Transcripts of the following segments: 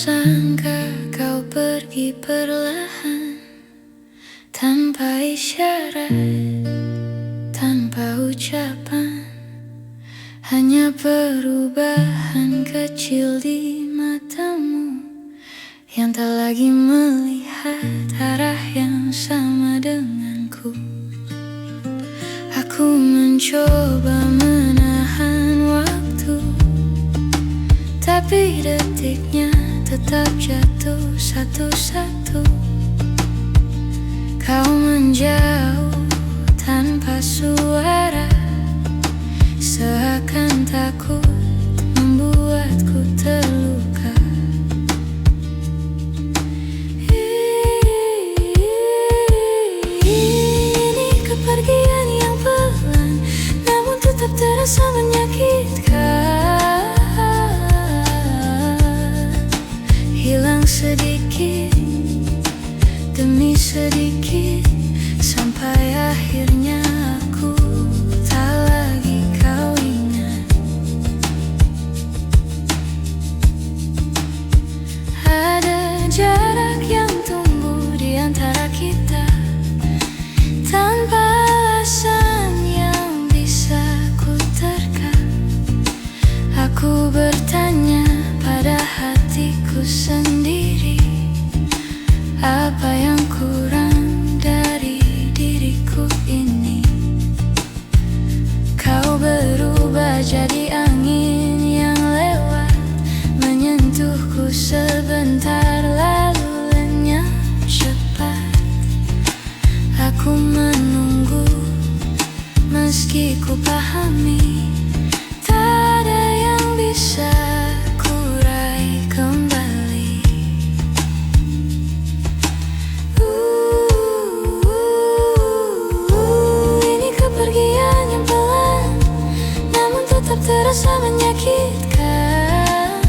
sangka kau pergi perlahan, tanpa isyarat, tanpa ucapan. Hanya perubahan kecil di matamu yang tak lagi melihat arah yang sama denganku. Aku mencoba menahan waktu, tapi detiknya tetap jatuh satu-satu. Kau menjauh tanpa suara, seakan takut membuatku terluka. Ini kepergian yang pelan, namun tetap terasa menyakitkan. Hilang sedikit demi sedikit, sampai akhirnya aku tak lagi kau ingat. Ada jarak yang tumbuh di antara kita, tanpa alasan yang bisa ku terka. Aku bertanya pada hatiku sendiri, apa yang kurang dari diriku ini? Kau berubah jadi angin yang lewat, menyentuhku sebentar lalu lenyap cepat. Aku menunggu meski ku pahami tak ada yang bisa ku raih kembali. Ini kepergian yang pelan, namun tetap terasa menyakitkan.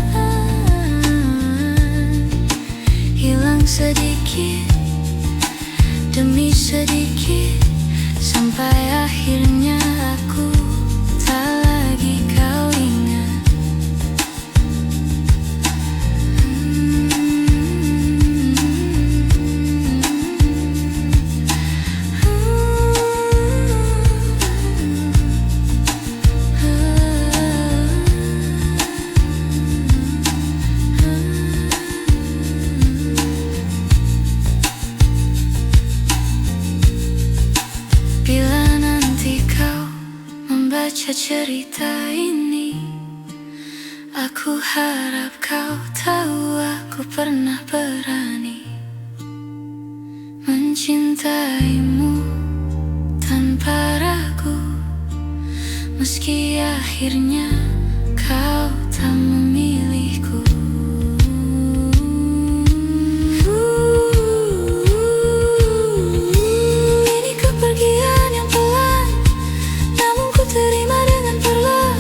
Hilang sedikit demi sedikit, sampai akhirnya aku tak lagi kau ingat. Bila nanti kau membaca cerita ini, aku harap kau tahu aku pernah berani mencintaimu tanpa ragu, meski akhirnya kau tak memilihku. Ini kepergian yang pelan, namun ku terima dengan perlahan.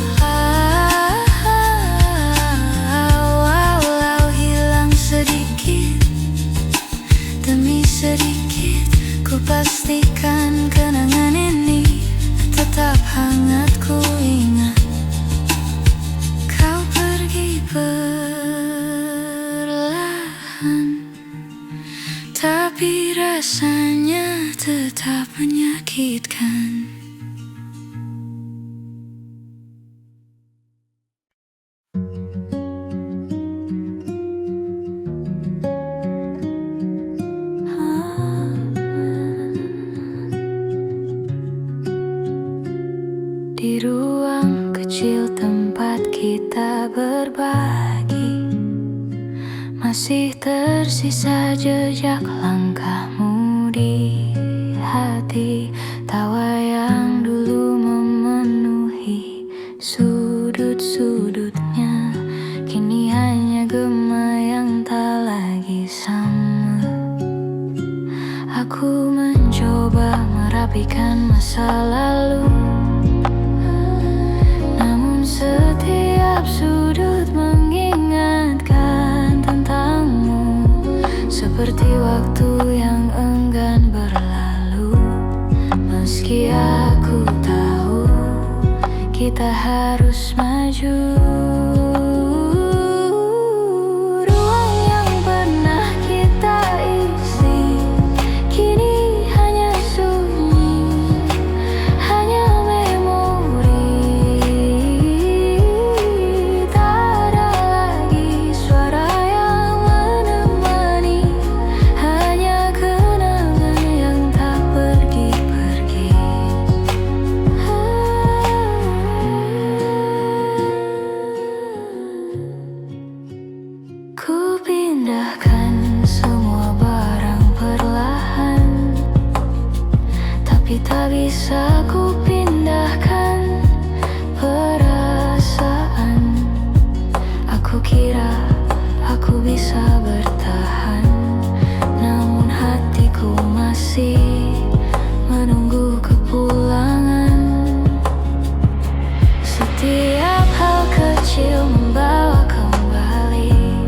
Walau hilang sedikit demi sedikit, ku pastikan kenangan ini tetap hangat ku ingat. Kau pergi perlahan, tapi rasanya tetap menyakitkan. Di ruang kecil tempat kita berbagi, masih tersisa jejak langkahmu di hati. Tawa yang dulu memenuhi sudut-sudutnya, kini hanya gema yang tak lagi sama. Aku mencoba merapikan masa lalu, namun setiap sudut mengingatkan tentangmu, seperti waktu yang enggan berlalu. Meski aku tahu kita harus maju, ruang bisa ku pindahkan perasaan. Aku kira aku bisa bertahan, namun hatiku masih menunggu kepulangan. Setiap hal kecil membawa kembali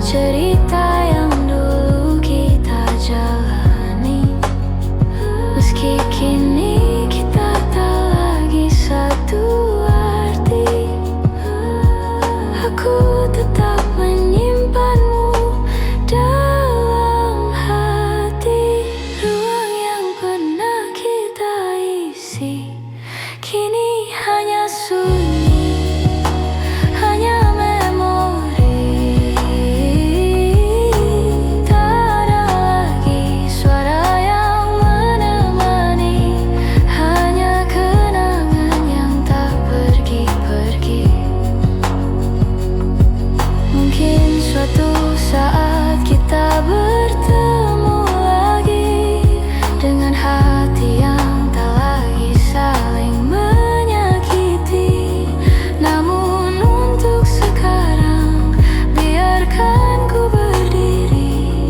cerita yang dulu kita jalani. Meski kini kita tak lagi satu arti, aku tetap menyimpanmu dalam hati. Ruang yang pernah kita isi kini hanya sunyi, hanya memori. Tak ada lagi suara yang menemani, hanya kenangan yang tak pergi-pergi. Mungkin suatu saat kita bertemu lagi dengan hati yang tak lagi saling menyakiti. Namun untuk sekarang, biarkan ku berdiri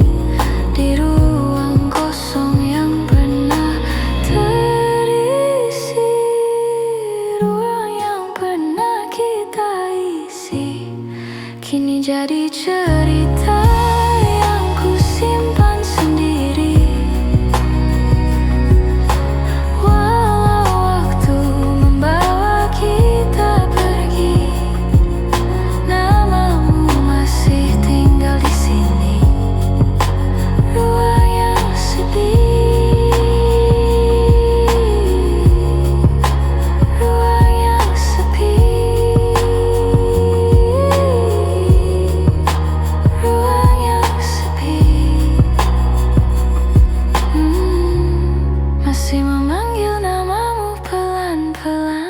di ruang kosong yang pernah terisi. Ruang yang pernah kita isi kini jadi cerita yang ku simpan sendiri. Walau waktu membawa kita pergi, namamu masih tinggal di sini. Ruang yang sepi, ruang yang sepi, ruang yang sepi. Masih memanggil namamu pelan-pelan.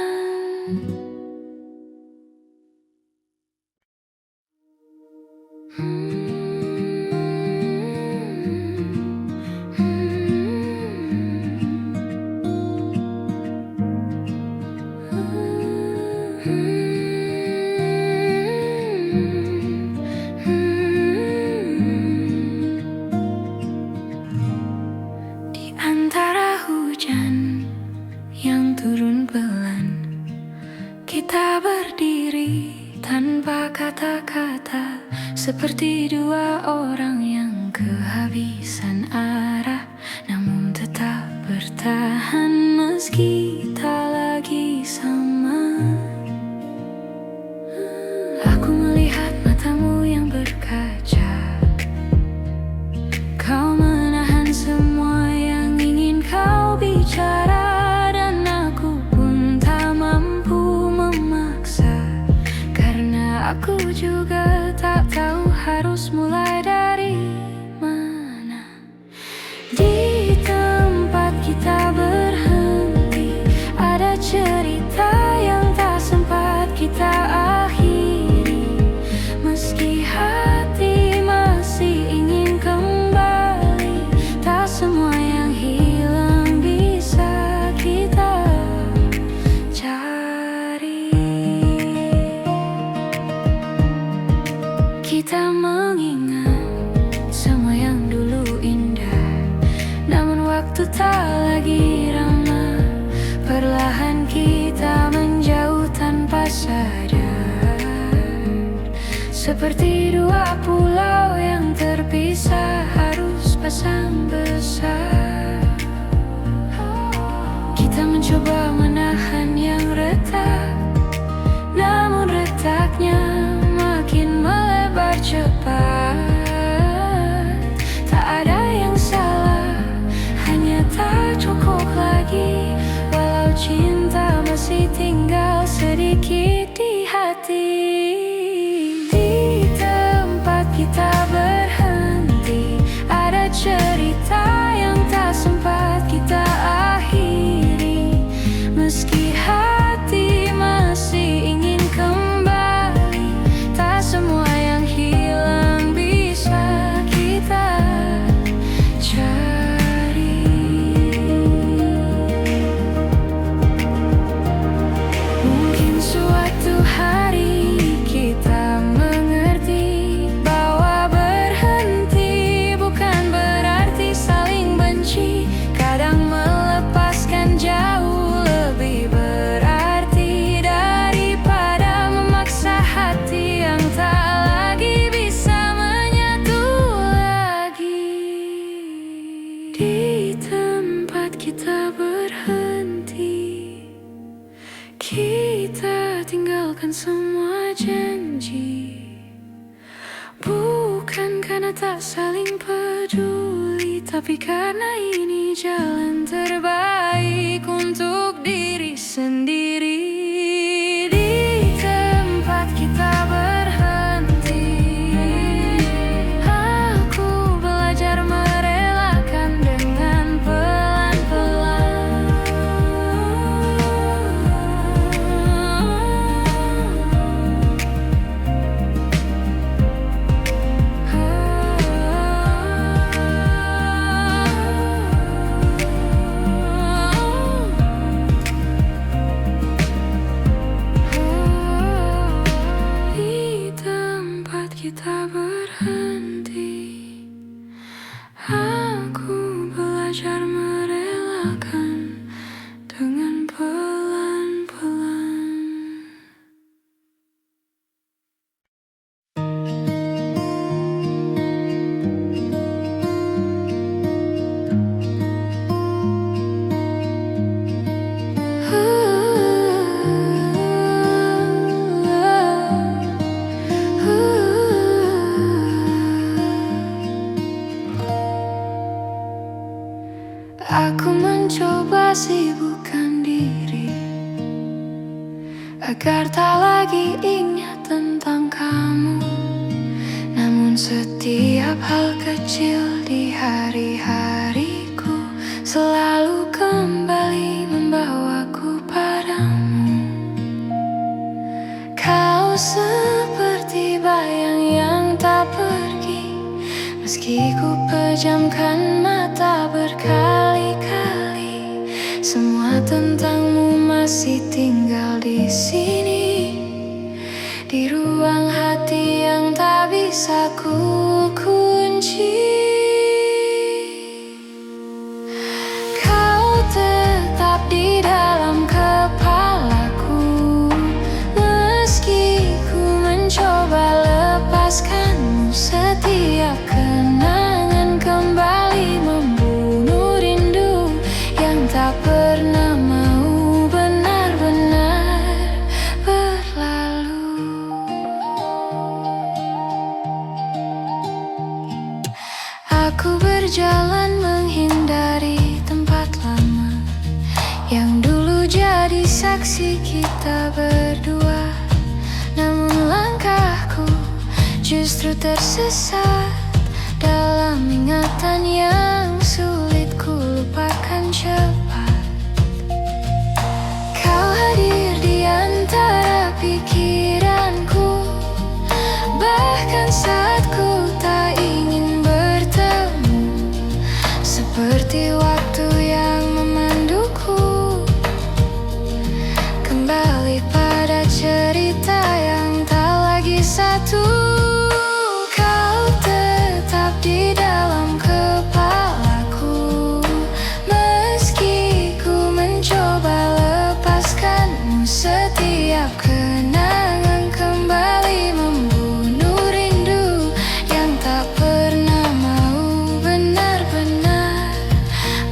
Di antara hujan yang turun pelan, kita berdiri tanpa kata-kata, seperti dua orang yang kehabisan arah, namun tetap bertahan meski tak lagi sama. Aku melihat matamu yang berkaca, kau menahan semua yang ingin kau bicara, dan aku pun tak mampu memaksa, karena aku juga tak tahu harus mulai dari mana. Di tempat kita berhenti, ada cerita yang tak sempat kita akhiri. Meski hati masih ingin kembali, tak semua yang hilang bisa kita cari. Kita mengingat semua yang dulu indah, namun waktu tak lagi ramah. Perlahan kita menjauh tanpa sadar, seperti dua pulau yang terpisah harus pasang besar. Kita mencoba menahan yang retak, namun retaknya makin melebar cepat. Tak ada yang salah, hanya tak cukup lagi. Walau cinta masih tinggal sedikit di hati. Di tempat kita berhenti, ada cerita yang tak sempat kita akhiri. Meski hati masih ingin kembali, tak semua yang hilang bisa kita cari. saling peduli, tapi karena ini jalan terbaik untuk diri sendiri. Di tempat kita berhenti, aku belajar merelakan dengan pelan-pelan. Di tempat kita berhenti, aku belajar merelakan dengan pelan-pelan. Aku mencoba sibukkan diri agar tak lagi ingat tentang kamu. Namun setiap hal kecil di hari-hariku selalu kembali membawaku padamu. Kau seperti bayang yang tak pergi, meski ku pejamkan mata berkali-kali. Semua tentangmu masih tinggal di sini, di ruang hati yang tak bisa ku kunci. Kau tetap di dalam kepalaku, meski ku mencoba lepaskanmu. Setiap kenangan kembali membunuh rindu yang tak pernah mau benar-benar berlalu. Aku berjalan menghindari tempat lama yang dulu jadi saksi kita berdua. Namun langkahku justru tersesat dalam ingatan yang sulit ku lupakan cepat. Kau hadir di antara pikiranku, bahkan saat ku tak ingin bertemu. Seperti waktu yang memanduku kembali pada cerita yang tak lagi satu. Kau tetap di dalam kepalaku, meski ku mencoba lepaskanmu. Setiap kenangan kembali membunuh rindu yang tak pernah mau benar-benar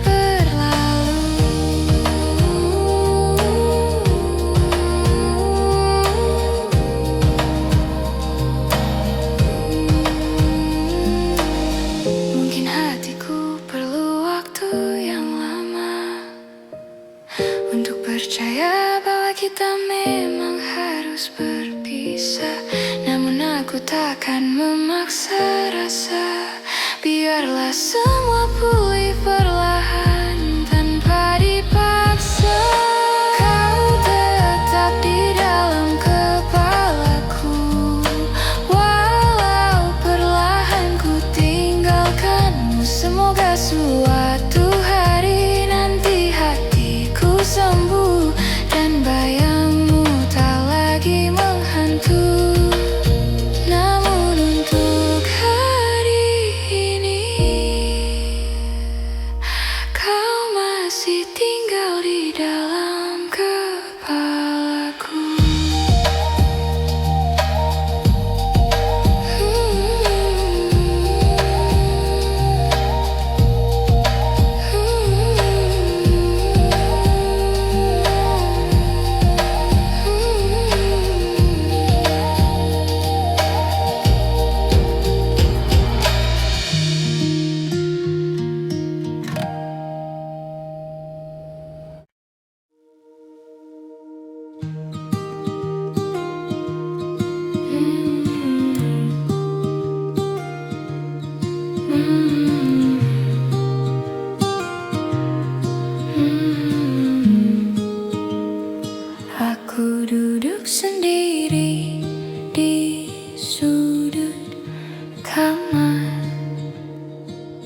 berlalu. Mungkin hatiku perlu waktu yang lama untuk percaya bahwa kita memang harus berpisah. Namun aku takkan memaksa rasa, biarlah semua pulih perlahan tanpa dipaksa. Kau tetap di dalam kepalaku, walau perlahan ku tinggalkanmu. Semoga suatu hari nanti hatiku sembuh dan bayangmu tak lagi menghantui. Namun untuk hari ini kau masih tinggal di dalam kepalaku.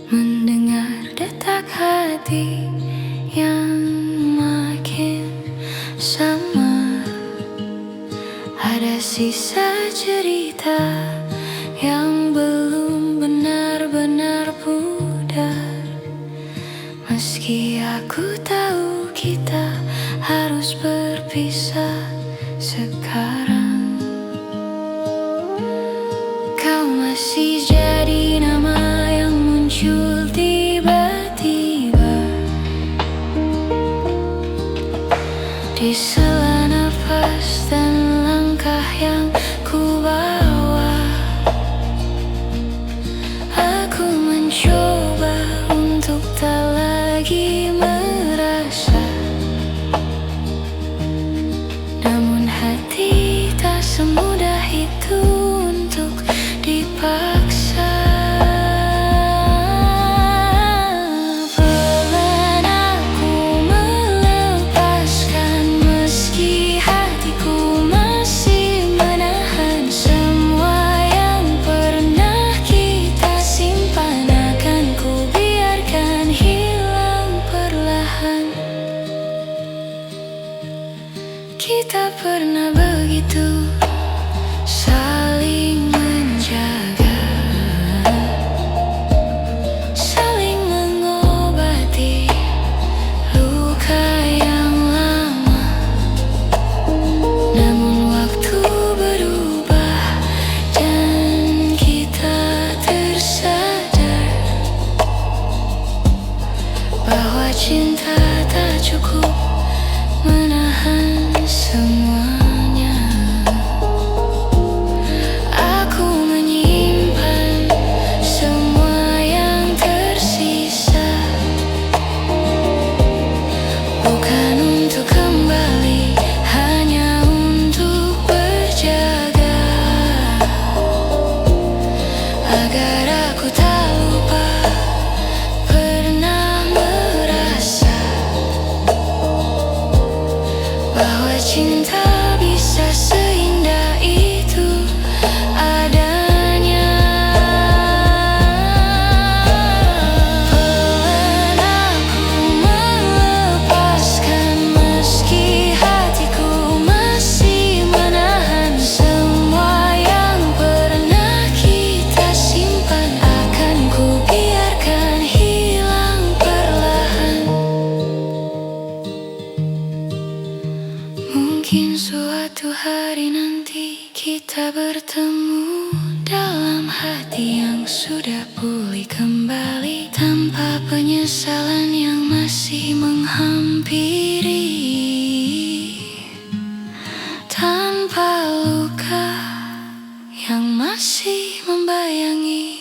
mendengar detak hati yang makin samar. Ada sisa cerita yang belum benar-benar pudar. Meski aku tahu kita harus berpisah sekarang, kau masih jadi nama yang muncul tiba-tiba di sela nafas dan langkah yang ku bawa. Aku mencoba untuk tak lagi merasa, namun hati tak semudah itu untuk dipaksa. Pelan aku melepaskan, meski hatiku masih menahan semua yang pernah kita simpan. Akan ku biarkan hilang perlahan. Kita pernah begitu saling menjaga, saling mengobati luka yang lama. Namun waktu berubah dan kita tersadar bahwa cinta tak cukup menahan semuanya. Aku menyimpan semua yang tersisa, bukan untuk kembali, hanya untuk berjaga, agar aku tak lupa pernah merasa bahwa cinta bisa seindah itu adanya. Pelan aku melepaskan, meski hatiku masih menahan semua yang pernah kita simpan. Akan ku biarkan hilang perlahan. Mungkin suatu hari nanti kita bertemu dalam hati yang sudah pulih kembali, tanpa penyesalan yang masih menghampiri, tanpa luka yang masih membayangi.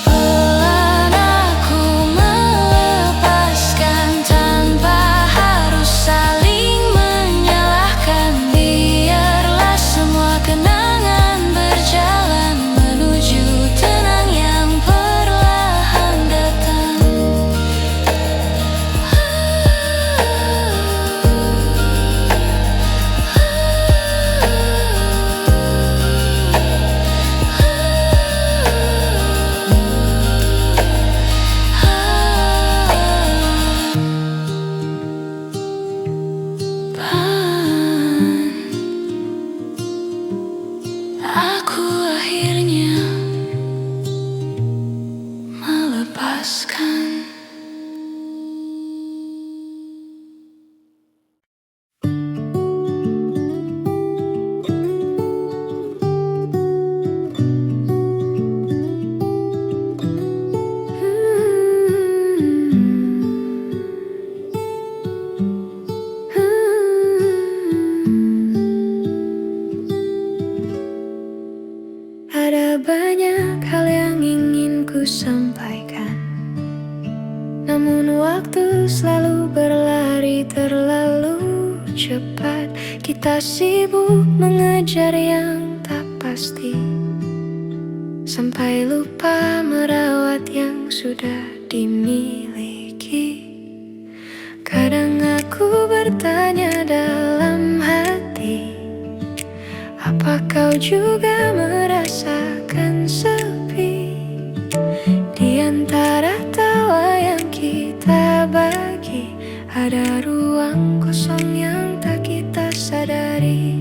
Pelan aku melepaskan tanpa harus saling menyalahkan. Biarlah semua kenangan berjalan menuju tenang yang perlahan datang. Aku akhirnya melepaskan. Ada banyak hal yang ingin ku sampaikan, namun waktu selalu berlari terlalu cepat. Kita sibuk mengejar yang tak pasti, sampai lupa merawat sudah dimiliki. Kadang aku bertanya dalam hati, apa kau juga merasakan sepi? Di antara tawa yang kita bagi, ada ruang kosong yang tak kita sadari.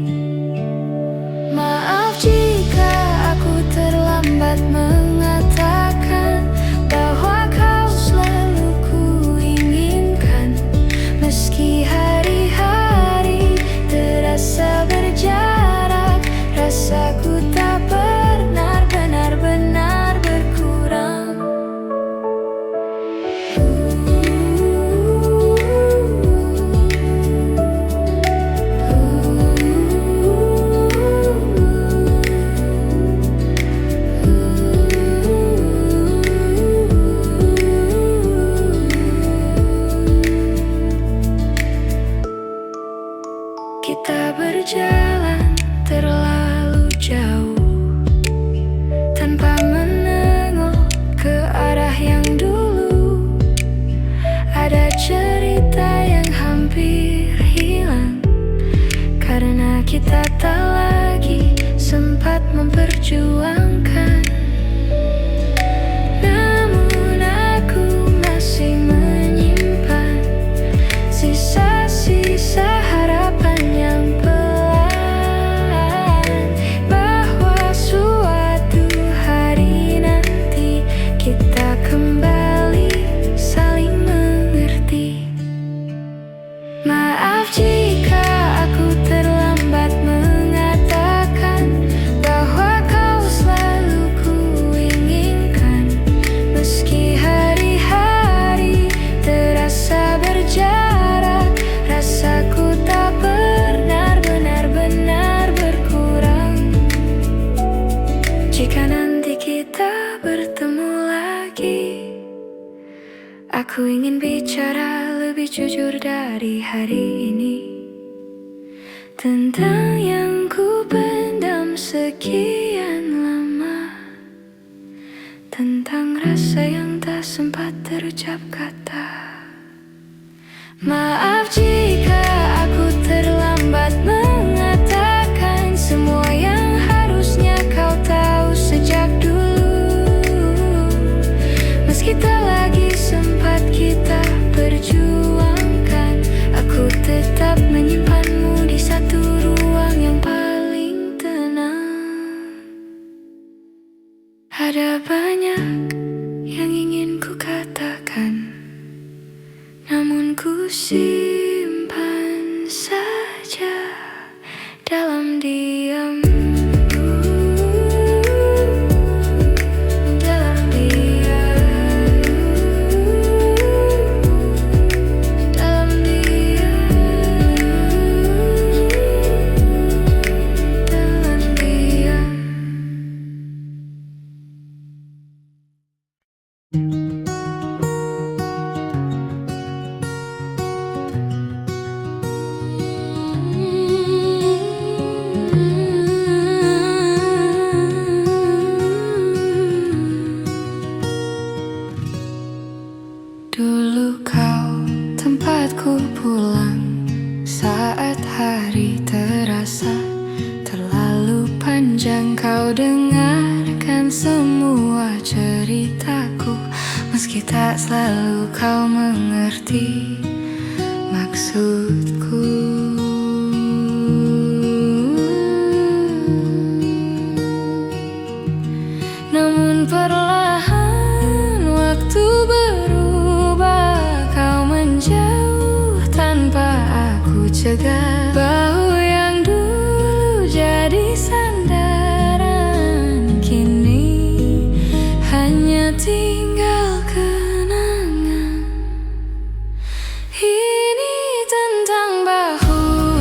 Maaf jika aku terlambat mengatakan bahwa kau selalu kuinginkan. Meski hari-hari terasa berjarak, rasaku tak pernah benar-benar berkurang. Kita berjalan terlalu jauh tanpa menengok ke arah yang dulu. Ada cerita yang hampir hilang karena kita tak lagi sempat memperjuangkan. Namun aku masih menyimpan sisa-sisa harapan yang pelan, bahwa suatu hari nanti kita kembali saling mengerti. Maaf jika aku terlambat mengatakan bahwa kau selalu kuinginkan. Meski hari-hari terasa berjarak, rasaku tak pernah benar-benar berkurang. Jika nanti kita bertemu lagi, aku ingin bicara lebih jujur dari hari ini, tentang yang ku pendam sekian lama, tentang rasa yang tak sempat terucap kata. Maaf jika aku terlambat mengatakan semua yang harusnya kau tahu sejak dulu. Meski tak lagi sempat kita perjuangkan, aku tetap menyimpanmu di satu ruang yang paling tenang. Ada banyak yang ingin ku katakan, namun ku simpan saja dalam diam. Dalam diam. Dalam diam. Dalam diam. Dulu kau tempatku pulang saat hari terasa terlalu panjang. Kau dengarkan semua ceritaku, meski tak selalu kau mengerti maksudku. Namun perlahan waktu berubah, kau menjauh tanpa aku cegah. Bahu yang dulu jadi sandaran, kini hanya tinggal kenangan. Ini tentang bahu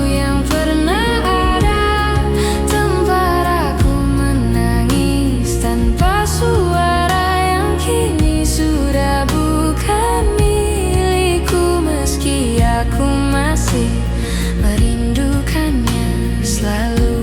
yang pernah ada, tempat aku menangis tanpa suara, yang kini sudah bukan milikku. Meski aku masih merindukannya selalu.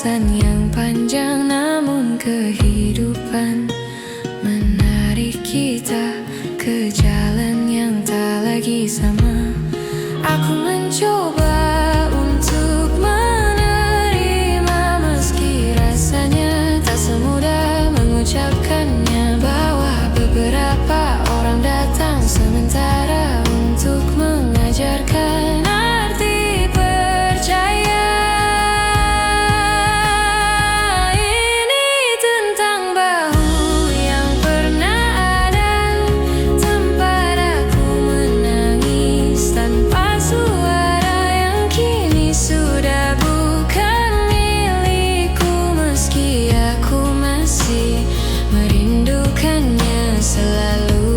perjalanan yang panjang, namun kehidupan menarik kita ke jalan yang tak lagi sama. Aku mencoba untuk menerima, meski rasanya tak semudah mengucapkannya, bahwa beberapa orang datang sementara untuk mengajarkan arti percaya. Ini tentang bahu yang pernah ada, tempat aku menangis tanpa suara, yang kini sudah bukan milikku, meski aku masih merindukannya selalu.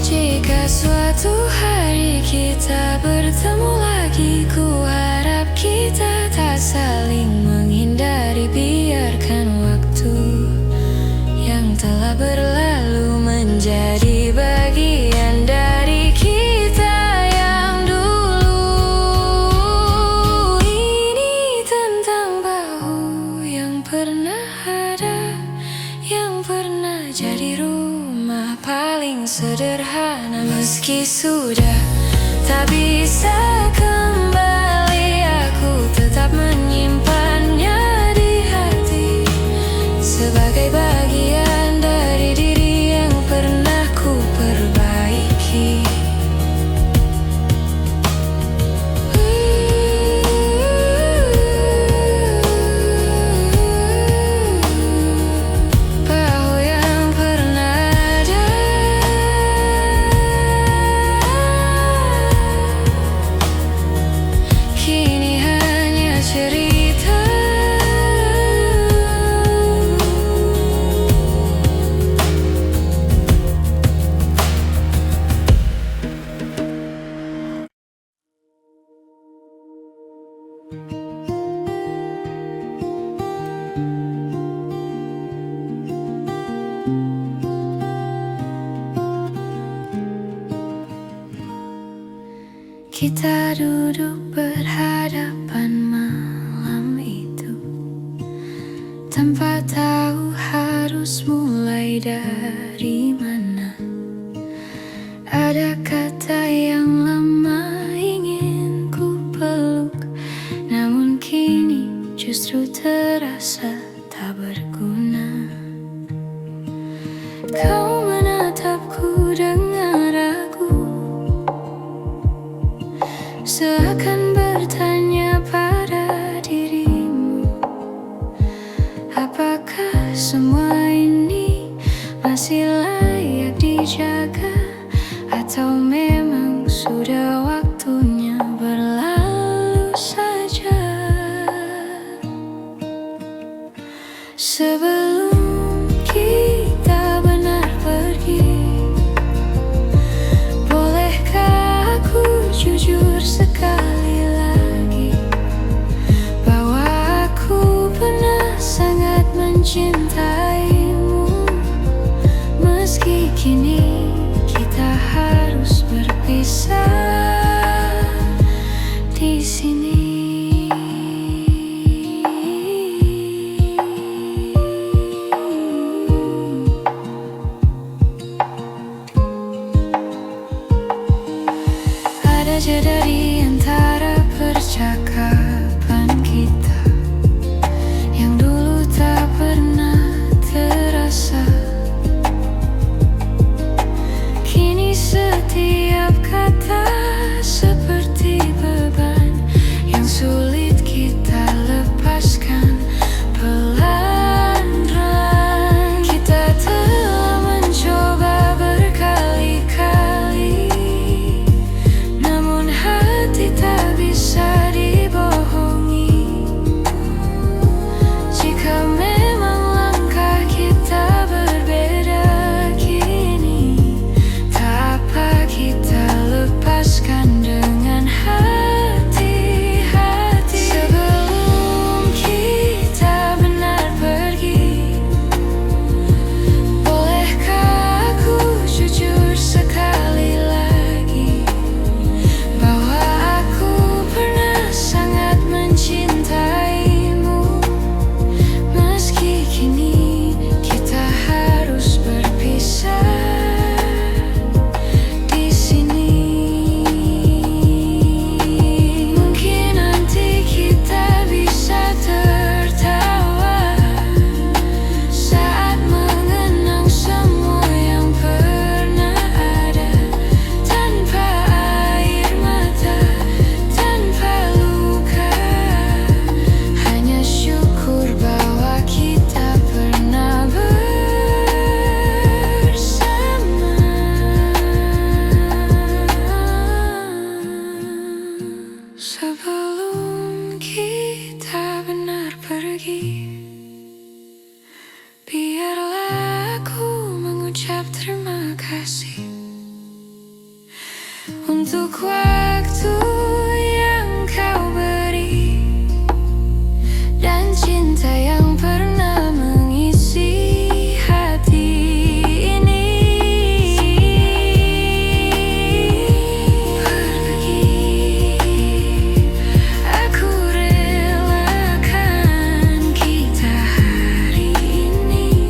Jika suatu hari kita bertemu lagi, ku harap kita tak saling menghindari. Biarkan waktu yang telah berlalu menjadi bagian dari kita yang dulu. Ini tentang bahu yang pernah ada, yang pernah jadi rumah paling sederhana, meski sudah tak bisa kembali, aku tetap menyimpannya di hati sebagai bagian dari diri yang pernah ku perbaiki. Bahu yang pernah ada, kini hanya cerita. Kita duduk berhadapan malam itu, tanpa tahu harus mulai dari mana. Ada kata yang lama ingin ku peluk, namun kini justru terasa tak berguna. Kau menatapku dengan ragu, seakan bertanya pada dirimu, apakah semua ini masih layak dijaga, atau memang sudah waktunya berlalu saja. Sebelum kita benar pergi, bolehkah aku jujur sekali lagi, bahwa aku pernah sangat mencintaimu, meski kini kita harus berpisah di sini. Ada jeda di antara percakapan kita, yang dulu tak pernah terasa. Kini setiap kata seperti beban yang sulit kita lepaskan pelan-pelan. Kita telah mencoba berkali-kali, namun hati tak bisa dibohongi. Jika memang langkah kita berbeda kini, tak apa kita lepaskan dengan kasih untuk waktu yang kau beri dan cinta yang pernah mengisi hati ini. Pergi, aku relakan kita hari ini.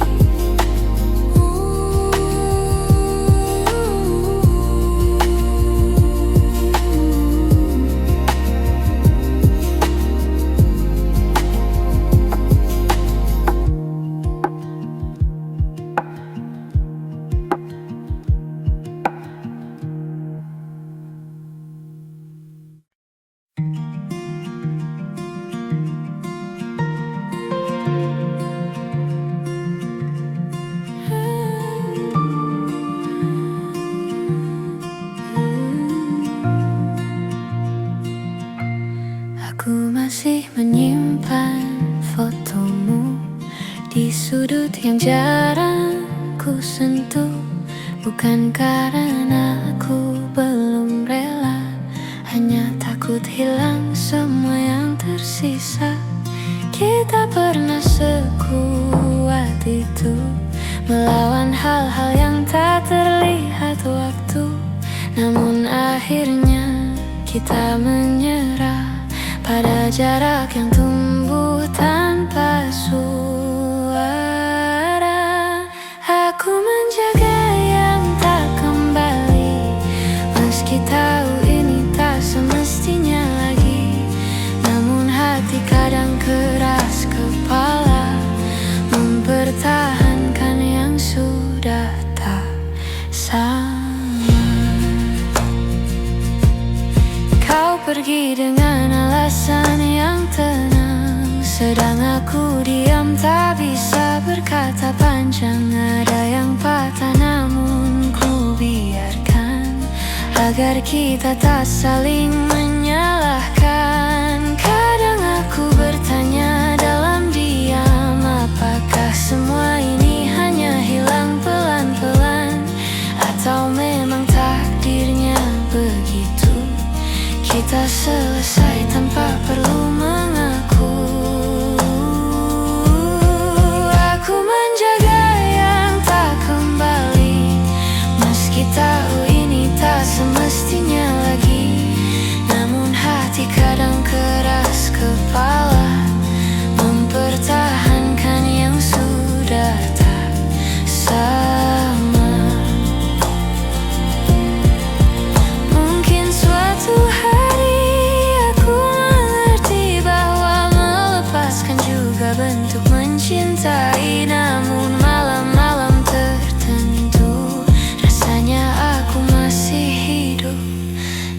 Aku masih menyimpan fotomu di sudut yang jarang ku sentuh. Bukan karena aku belum rela, hanya takut hilang semua yang tersisa. Kita pernah sekuat itu, melawan hal-hal yang tak terlihat waktu. Namun akhirnya kita menyerah pada jarak yang tumbuh tanpa suara. Aku menjaga yang tak kembali, meski tahu ini tak semestinya lagi. Namun hati kadang keras kepala, mempertahankan yang sudah tak sama. Kau pergi dengan alasan yang tenang, sedang aku diam tak bisa berkata panjang. Ada yang patah namun ku biarkan, agar kita tak saling menyalahkan. Kadang aku bertanya dalam diam, apakah semua ini hanya hilang pelan-pelan, atau memang takdirnya begitu. Kita selesai tanpa perlu mengaku. Aku menjaga yang tak kembali, meski tahu ini tak semestinya lagi. Namun hati kadang keras kepala, mempertahankan yang sudah tak sama. Mungkin suatu hari aku mengerti bahwa melepaskan juga bentuk mencintai. Namun malam-malam tertentu rasanya aku masih hidup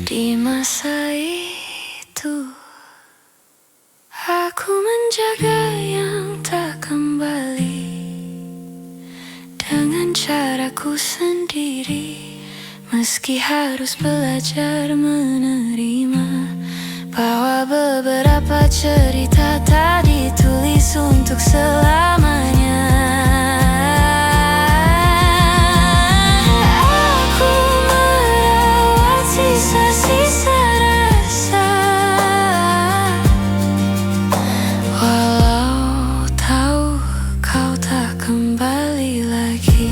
di masa itu. Aku menjaga yang tak kembali dengan caraku sendiri, meski harus belajar menerima bahwa beberapa cerita tak ditulis untuk selamanya. Aku merawat sisa-sisa rasa, walau tahu kau tak kembali lagi.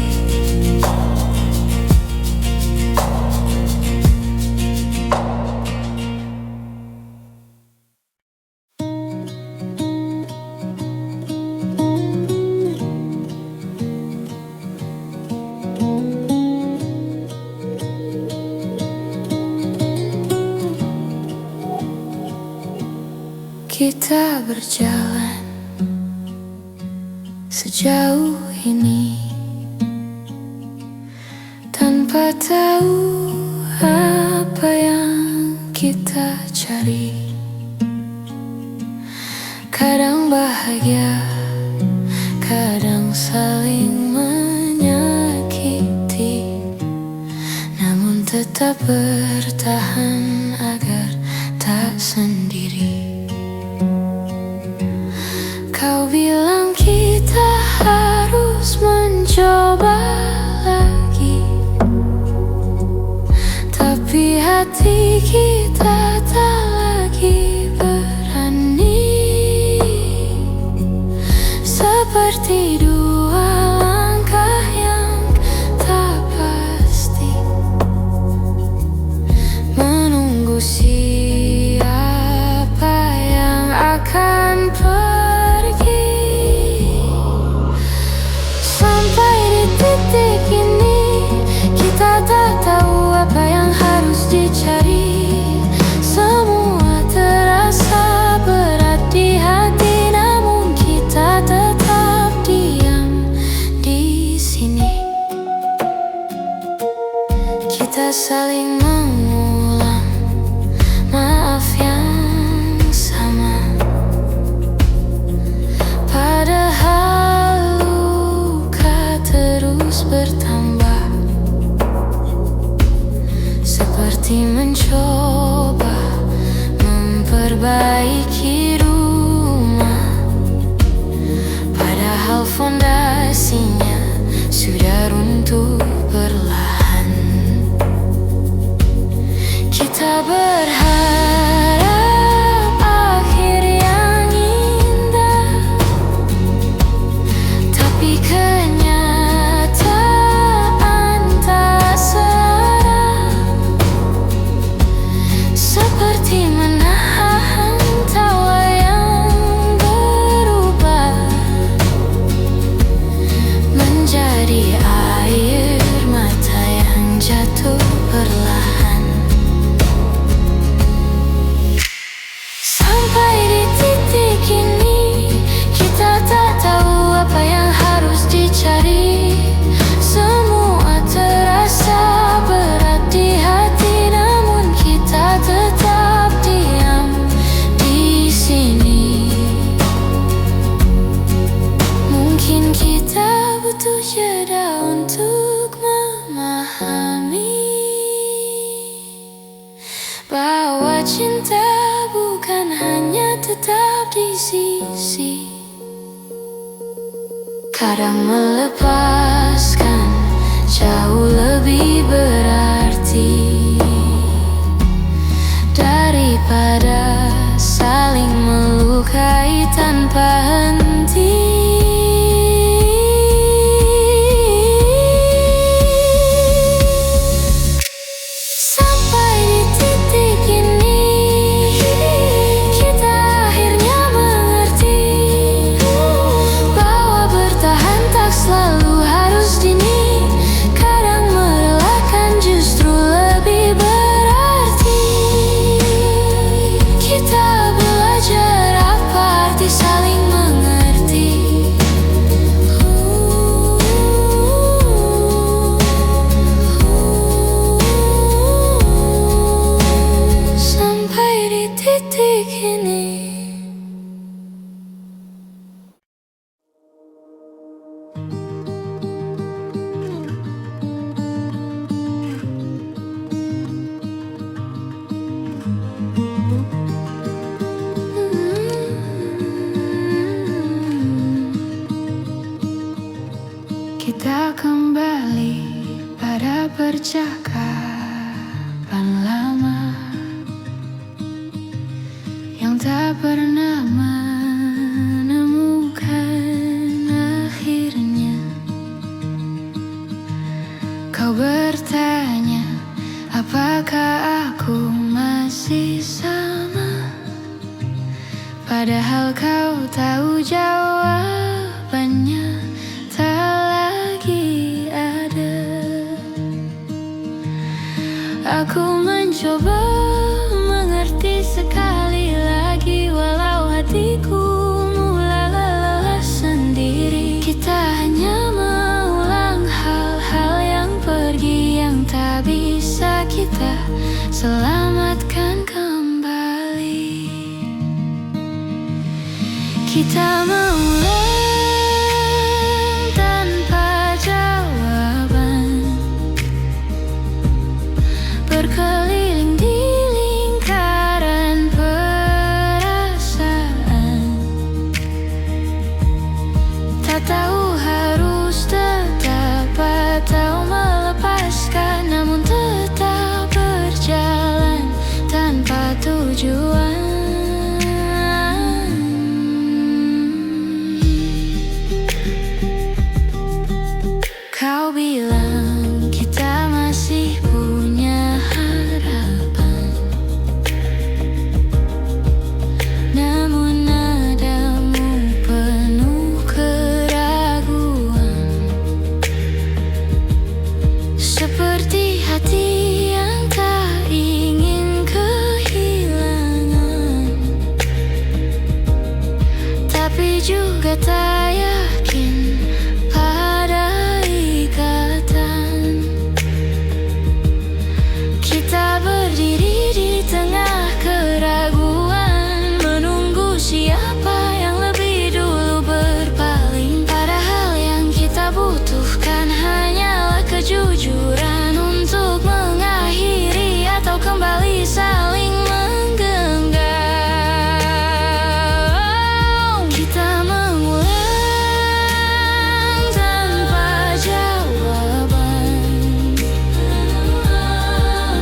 Kita berjalan sejauh ini tanpa tahu apa yang kita cari. Kadang bahagia, kadang saling menyakiti, namun tetap bertahan agar tak sendiri. Kau bilang kita harus mencoba lagi, hati kita tak lagi berani, seperti dua langkah yang tak pasti, menunggu siapa yang akan pergi. Sampai di titik ini kita tak tahu apa yang harus dicari. Semua terasa berat di hati, namun kita tetap diam di sini. Kita saling mengulang maaf yang sama, padahal luka terus bertambah, seperti mencoba memperbaiki rumah, padahal fondasinya sudah runtuh perlahan. Kita berharap akhir yang indah, tapi kenyataan tak selera, seperti menahan tawa yang berubah menjadi air mata yang jatuh perlahan. Sampai di titik ini kita tak tahu apa yang harus dicari. Semua terasa berat di hati, namun kita tetap diam di sini. Mungkin kita butuh jeda untuk memahami bahwa cinta bukan hanya tetap di sisi. Kadang melepaskan jauh lebih berarti daripada saling melukai tanpa henti. Sampai di titik ini kita akhirnya mengerti bahwa bertahan tak selalu harus dini. Kadang merelakan justru lebih berarti. Kita belajar apa arti saling mengerti. Sampai di titik ini. Kita kembali pada percakapan lama yang tak pernah menemukan akhirnya. Kau bertanya, apakah aku masih sama? Padahal kau tahu jawabannya tak lagi ada. Aku mencoba mengerti sekali lagi, walau hatiku mulai lelah sendiri. Kita hanya mengulang hal-hal yang pergi, yang tak bisa kita selamatkan kembali. Kita mengulang tanpa jawaban, berkeliling di lingkaran perasaan. Tak tahu harus tetap atau melepaskan, namun tetap berjalan. seperti hati yang tak ingin kehilangan, tapi juga tak yakin pada ikatan. Kita berdiri di tengah keraguan, menunggu siapa yang lebih dulu berpaling. Padahal yang kita butuhkan hanyalah kejujuran untuk mengakhiri atau kembali saling menggenggam. Kita mengulang tanpa jawaban,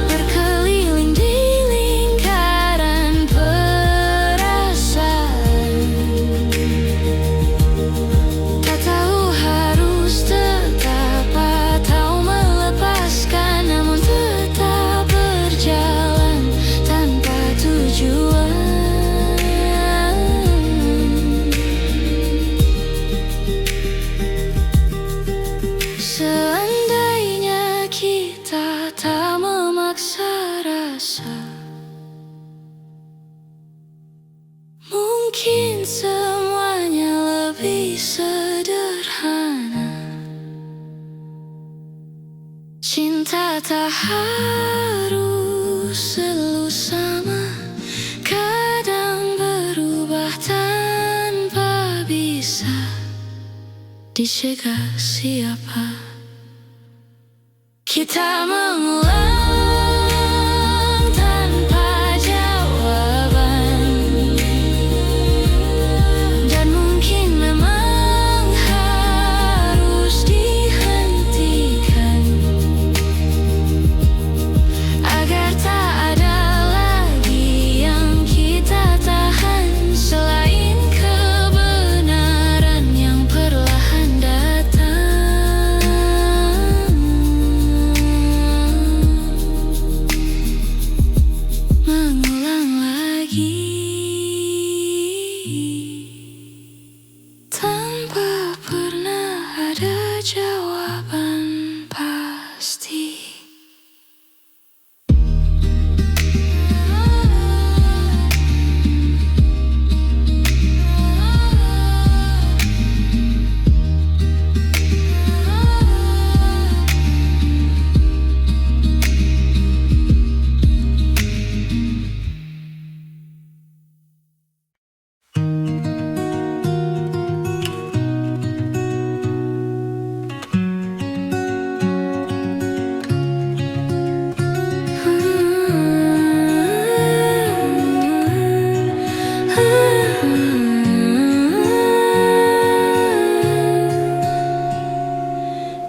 berkeliling di lingkaran perasaan. Tak tahu harus tetap atau melepaskan, namun tetap berjalan tanpa tujuan. Seandainya kita tak memaksa rasa, mungkin semuanya lebih sederhana. Cinta tak harus selalu sama, kadang berubah tanpa bisa dicegah siapa. Kita mengulang tanpa jawaban, dan mungkin memang harus dihentikan, agar tak ada lagi yang kita tahan selain kebenaran yang perlahan datang. Mengulang lagi tanpa pernah ada jawaban pasti.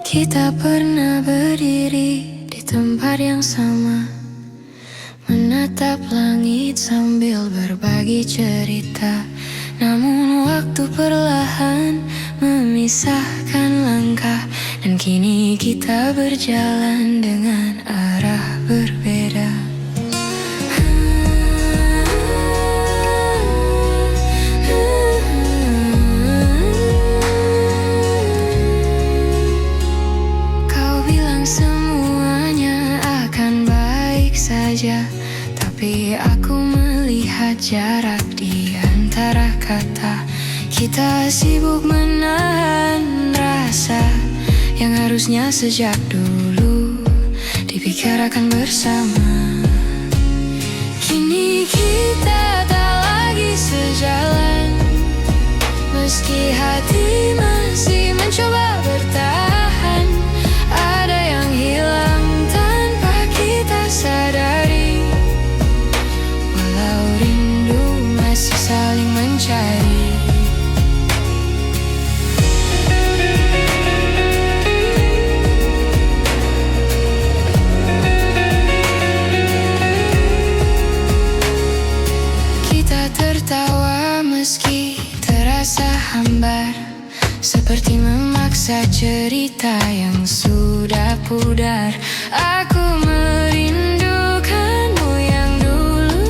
Kita pernah berdiri di tempat yang sama, menatap langit sambil berbagi cerita. Namun waktu perlahan memisahkan langkah, dan kini kita berjalan dengan arah berbeda. Semuanya akan baik saja, tapi aku melihat jarak di antara kata. Kita sibuk menahan rasa yang harusnya sejak dulu dibicarakan bersama. Kini kita tak lagi sejalan, meski hati masih mencoba bertahan. Ada yang hilang tanpa kita sadari, walau rindu masih saling mencari. Kita tertawa meski terasa hambar, seperti memaksa cerita yang sudah pudar. Aku merindukanmu yang dulu,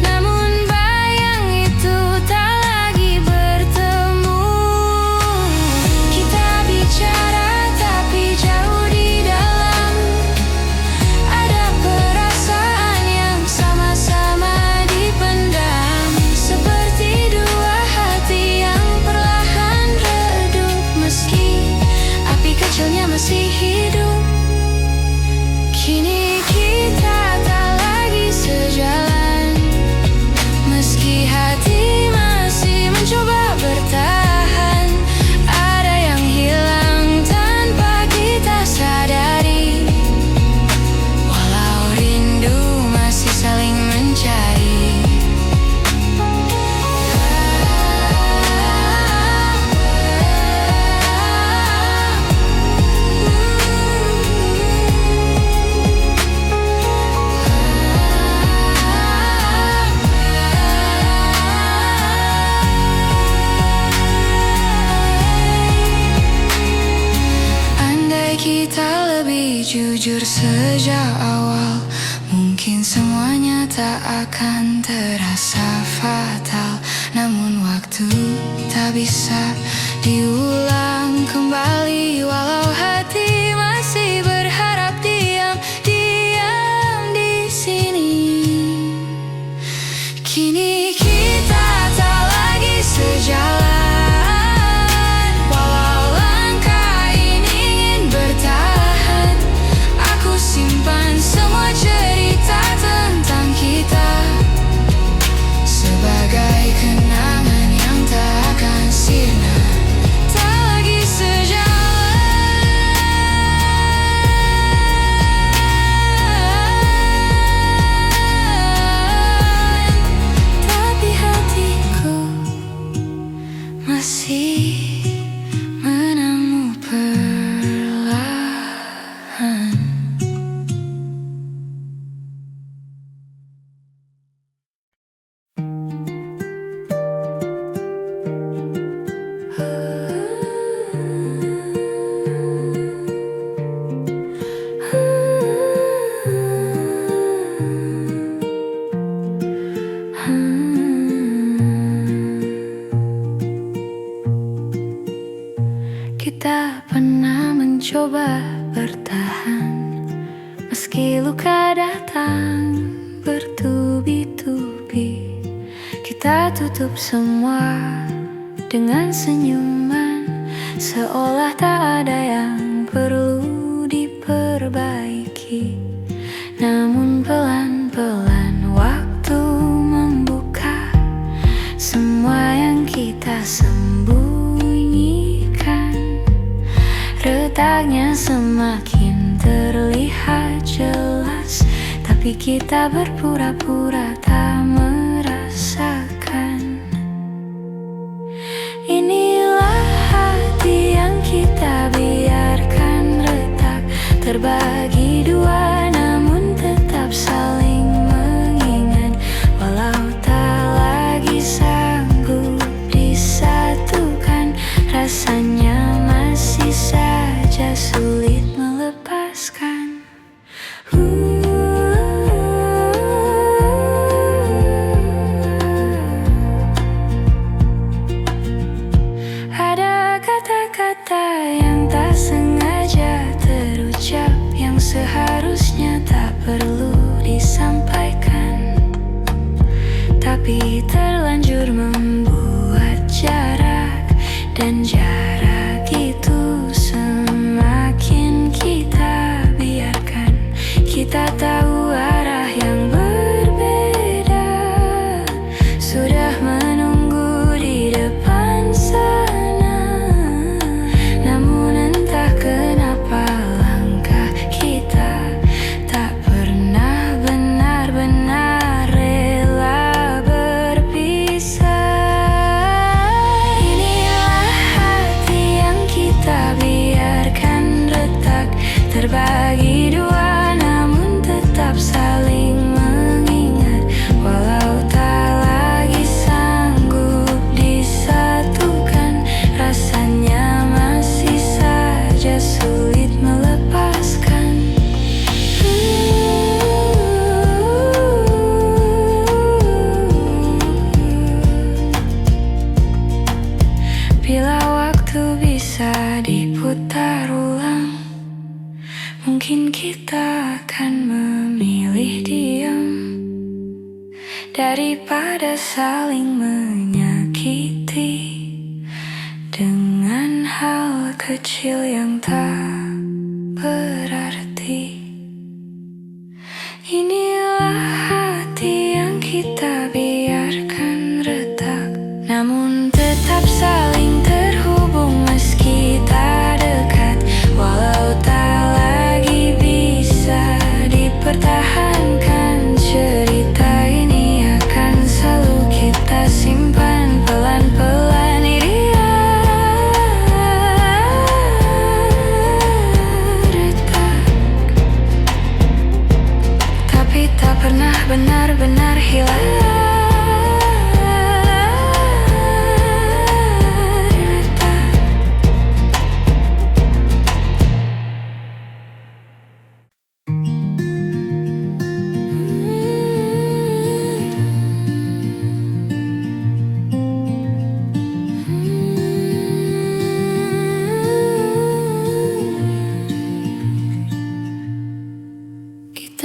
namun bayang itu tak lagi bertemu. Kita bicara tapi jauh di dalam jujur sejak awal, mungkin semuanya tak akan terasa fatal. Namun waktu tak bisa diulang kembali, walau hati masih berharap diam di sini. Kini kita tak lagi sejalan, walau langkah ini ingin bertahan. Aku simpan semua cerita tentang kita sebagai kenangan yang tak akan sirna. Tak lagi sejalan, tapi hatiku masih menangmu perlahan. Kita pernah mencoba bertahan, meski luka datang bertubi-tubi. Kita tutup semua dengan senyuman, seolah tak ada yang perlu diperbaiki. Namun pelan-pelan waktu membuka semua yang kita sembunyikan. Retaknya semakin terlihat jelas, tapi kita berpura-pura tak merasakan. Inilah hati yang kita biarkan retak, terbagi dua namun tetap saling mengingat. Walau tak lagi sanggup disatukan, rasanya masih saja sulit melepaskan. Ada kata-kata yang tak sengaja terucap, yang seharusnya tak perlu disampaikan, tapi terlanjur membuat jarak. Dan jarak itu semakin kita biarkan. Kita tahu arah yang berbeda, sudah menunggu di depan sana. Namun entah kenapa langkah kita tak pernah benar-benar rela berpisah. Inilah hati yang kita biarkan retak, terbagi dua namun tetap saling mengingat. Walau tak lagi sanggup disatukan, rasanya masih saja sulit melepaskan. Bila waktu bisa diputar ulang, mungkin kita akan memilih diam daripada saling menyakiti dengan hal kecil yang tak berarti. Inilah hati yang kita biarkan retak, namun tetap saling terhubung meski tak dekat. Walau tak lagi bisa dipertahankan, cerita ini akan selalu kita simpan pelan-pelan. Dia retak.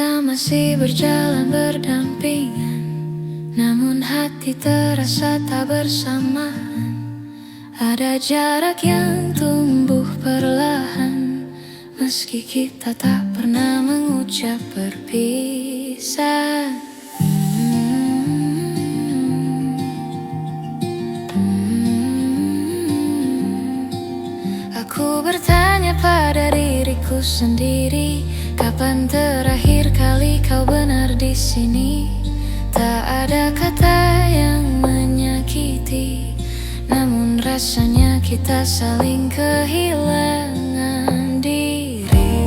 Kita masih berjalan berdampingan, namun hati terasa tak bersamaan. Ada jarak yang tumbuh perlahan, meski kita tak pernah mengucap berpisah. Aku bertanya pada diriku sendiri, kapan terakhir kali kau benar di sini? Tak ada kata yang menyakiti, namun rasanya kita saling kehilangan diri.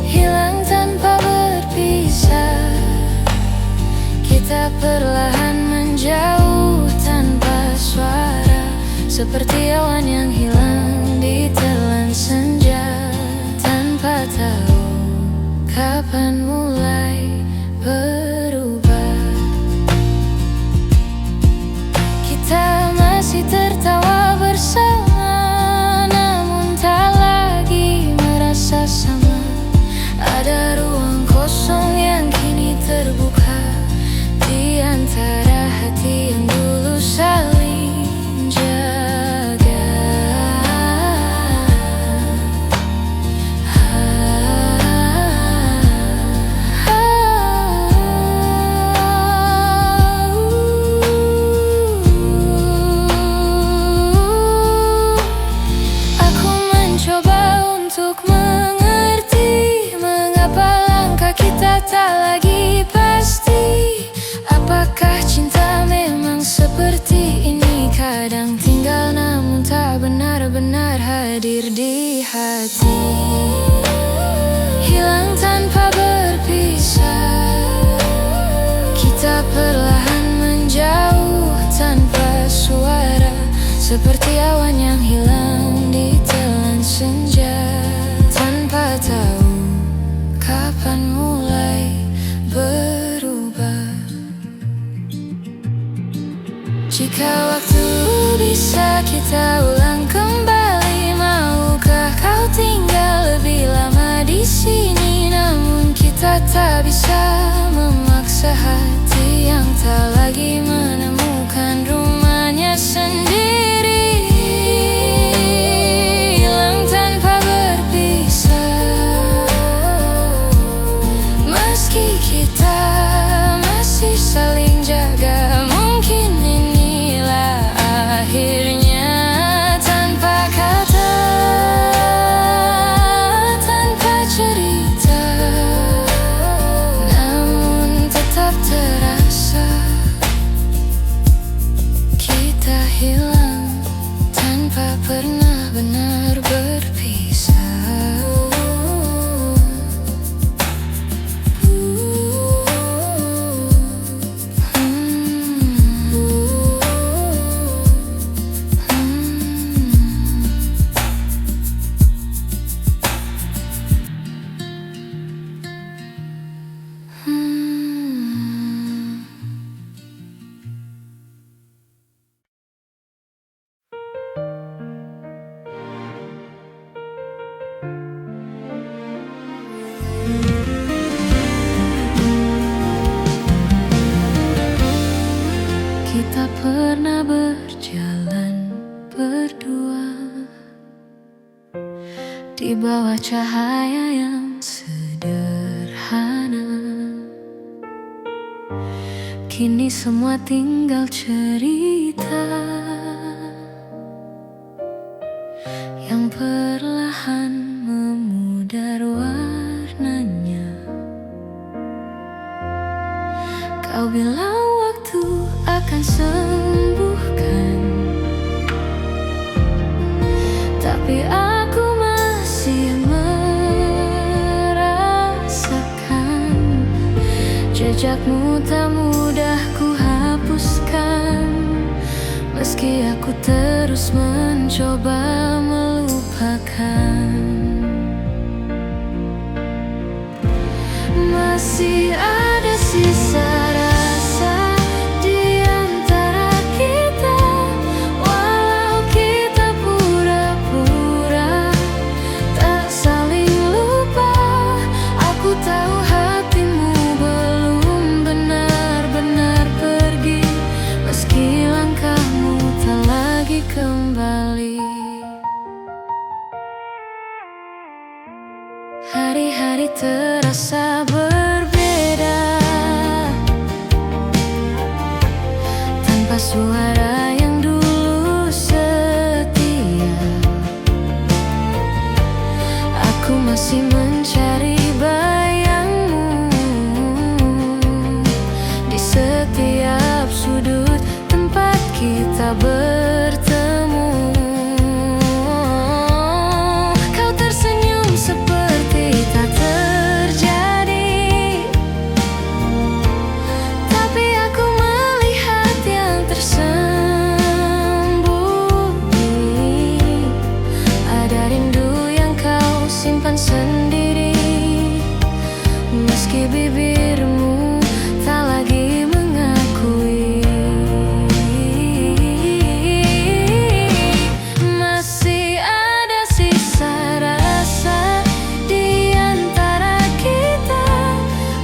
Hilang tanpa berpisah, kita perlahan menjauh tanpa suara, seperti awan yang hilang di telan senja, tanpa tahu kapan mulai berubah. Kita masih tertawa bersama, namun tak lagi merasa sama. Ada ruang kosong yang kini terbuka di antara hati yang dulu saling jaga. Aku mencoba untuk mengerti mengapa langkah kita tak lagi pasti. Apakah cinta memang seperti ini? Kadang tinggal namun tak benar-benar hadir di hati. Hilang tanpa berpisah, kita perlahan menjauh tanpa suara, seperti awan yang hilang di telan senja, tanpa tahu kapan mulai berubah. Jika waktu bisa kita ulang kembali, maukah kau tinggal lebih lama di sini? Namun kita tak bisa memaksa hati yang tak lagi menemukan rumahnya sendiri. Hilang tanpa berpisah, meski kita masih saling jaga. Mungkin inilah akhirnya, tanpa kata, tanpa cerita, namun tetap terasa kita hilang tanpa pernah benar berpisah. Kita pernah berjalan berdua di bawah cahaya yang sederhana. Kini semua tinggal cerita yang perlahan memudar warnanya. Kau bilang waktu akan sembuhkan, tapi aku masih merasakan jejakmu tak mudah ku hapuskan. Meski aku terus mencoba melupakan, masih ada sisa rasa di antara kita. Walau kita pura-pura tak saling lupa, aku tahu Hari-hari terasa berbeda tanpa suara yang dulu setia. Aku masih mencari bayangmu di setiap sudut tempat kita bertemu. Kau tersenyum seperti tak terjadi, tapi aku melihat yang tersembunyi. Ada rindu yang kau simpan sendiri, meski bibirmu tak lagi mengakui. Masih ada sisa rasa di antara kita,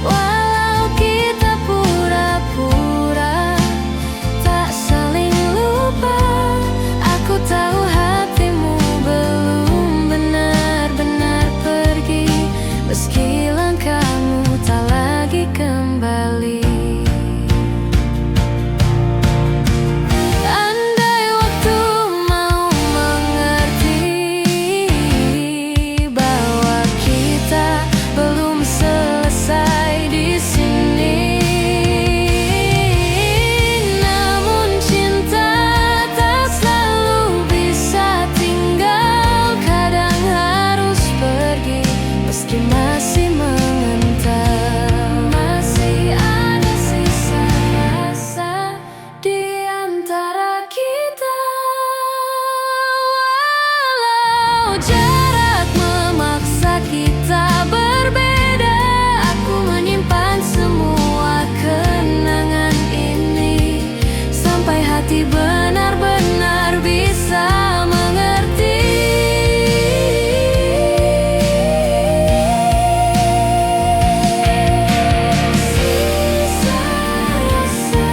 walau kita pura-pura tak saling lupa. Aku tahu hatimu belum benar-benar pergi, meski langkahmu tak lagi kembali. Andai waktu mau mengerti bahwa kita belum selesai di sini, namun cinta tak selalu bisa tinggal. Kadang harus pergi meski masih mengental. Masih ada sisa rasa di antara kita, walau jarak memaksa kita berbeda. Aku menyimpan semua kenangan ini sampai hati benar-benar bisa mengerti. Sisa rasa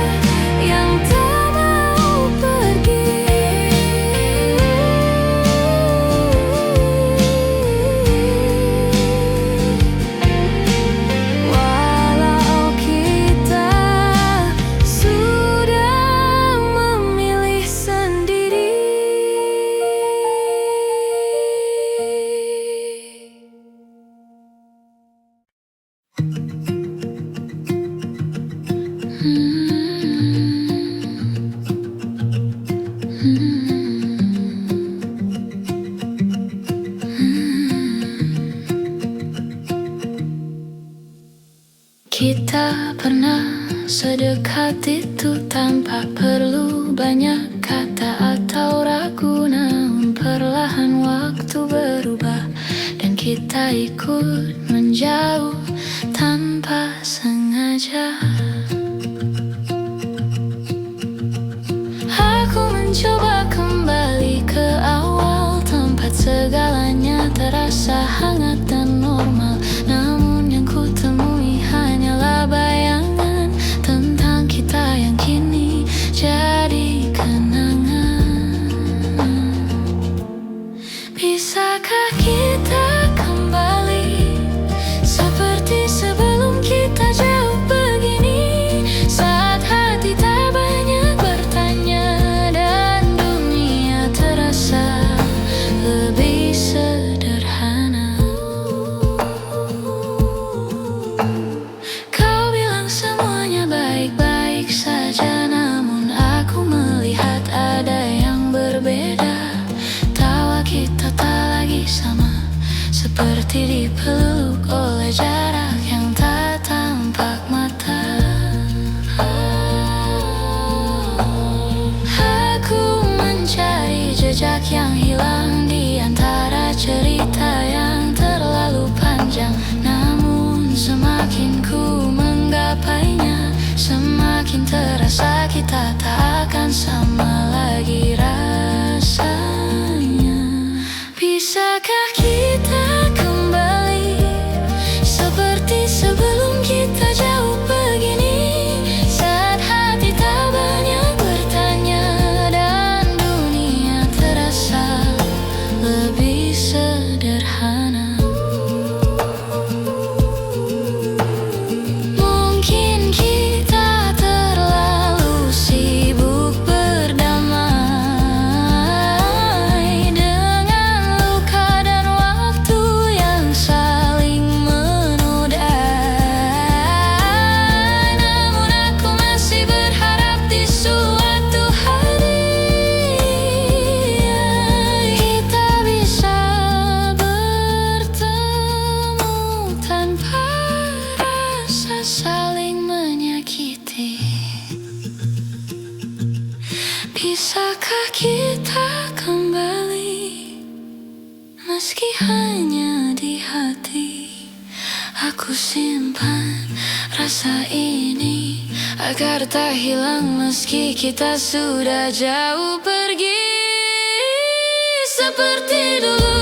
yang tak mau pergi, walau kita sudah memilih sendiri. Kita pernah sedekat itu tanpa perlu banyak kata atau ragu, namun perlahan waktu berubah dan kita ikut menjauh tanpa sengaja. Aku mencoba kembali ke awal, tempat segalanya terasa hangat dan normal. Namun yang ku temui hanyalah bayangan tentang kita yang kini jadi kenangan. Bisakah kita kembali seperti sebelum kita jauh begini, saat hati tak banyak bertanya dan dunia terasa lebih sederhana. Kau bilang semuanya baik-baik saja, namun aku melihat ada yang berbeda. Tawa kita tak lagi sama, seperti dipeluk oleh jarak yang tak tampak mata. Aku mencari jejak yang hilang di antara cerita yang terlalu panjang. Namun semakin ku menggapainya, semakin terasa kita tak akan sama lagi rasanya. Bisakah kita kembali Aku simpan rasa ini agar tak hilang meski kita sudah jauh pergi. Seperti dulu,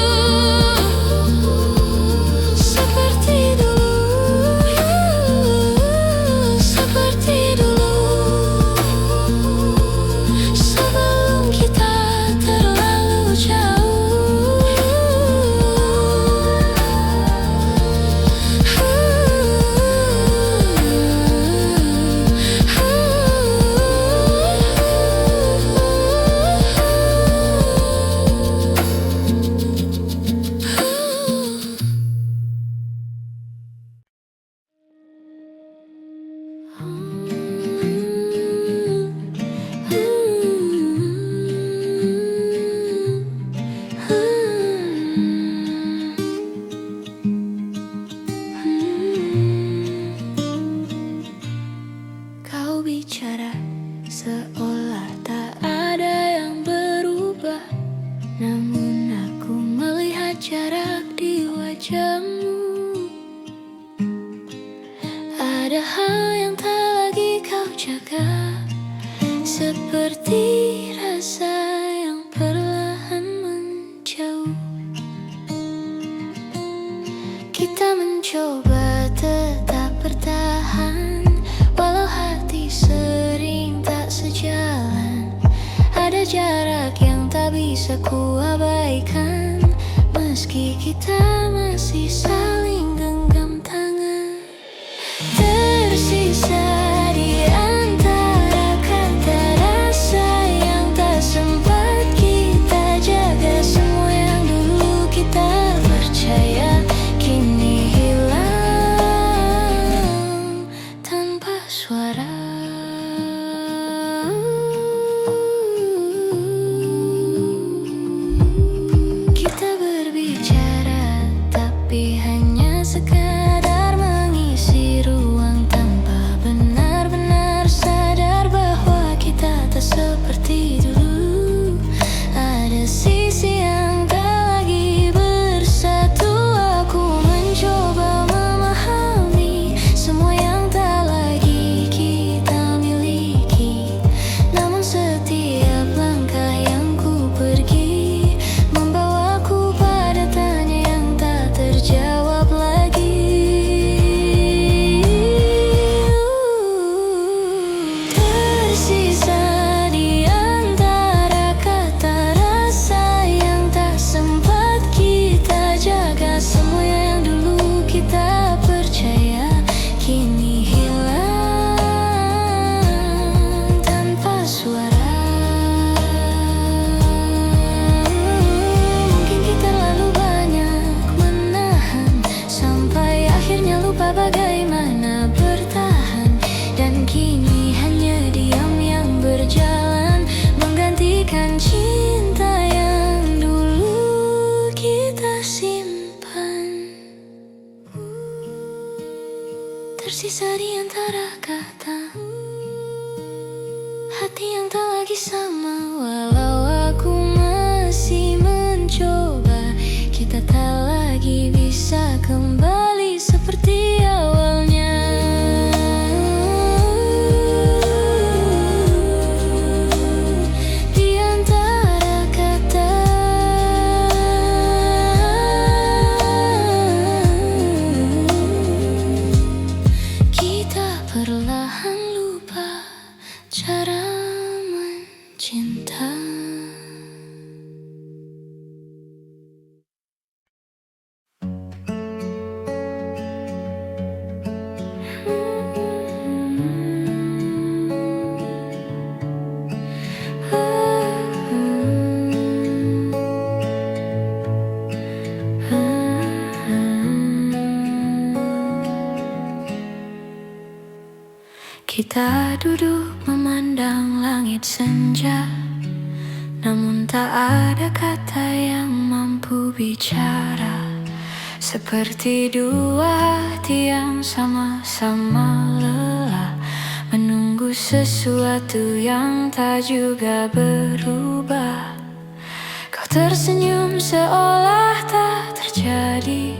seperti dulu, seperti dulu, sebelum kita terlalu jauh. Kau bicara seolah tak ada yang berubah, namun aku melihat jarak di wajahmu. Ada hal yang tak lagi kau jaga, seperti rasa yang perlahan menjauh. Kita mencoba tetap bertahan, walau hati sering tak sejalan. Ada jarak yang tak bisa kuabaikan, meski kita masih saling genggam tangan. Tersisa di antara kata rasa yang tak sempat kita jaga. Semua yang dulu kita percaya kini hilang tanpa suara. Kita berbicara tapi hanya sekadar mengisi ruang, tanpa benar-benar sadar bahwa kita tak seperti dulu. Ada sisi yang tak lagi bersatu. Aku mencoba memahami semua yang tak lagi kita miliki, namun setiap langkah yang ku pergi membawaku pada tanya yang tak terjawab lagi. Tersisa di antara kata rasa yang tak sempat kita jaga. Semua yang dulu kita percaya kini hilang tanpa suara. Mungkin kita terlalu banyak menahan, sampai akhirnya lupa bagaimana bertahan. Dan kini hanya diam yang berjalan, menggantikan cinta yang dulu kita simpan. Tersisa di antara kata hati yang tak lagi sama. Walau aku masih mencoba, kita tak lagi bisa kembali seperti awalnya. Di antara kata kita perlahan lupa cara mencinta. Kita duduk memandang langit senja, namun tak ada kata yang mampu bicara. Seperti dua hati yang sama-sama lelah, menunggu sesuatu yang tak juga berubah. Kau tersenyum seolah tak terjadi,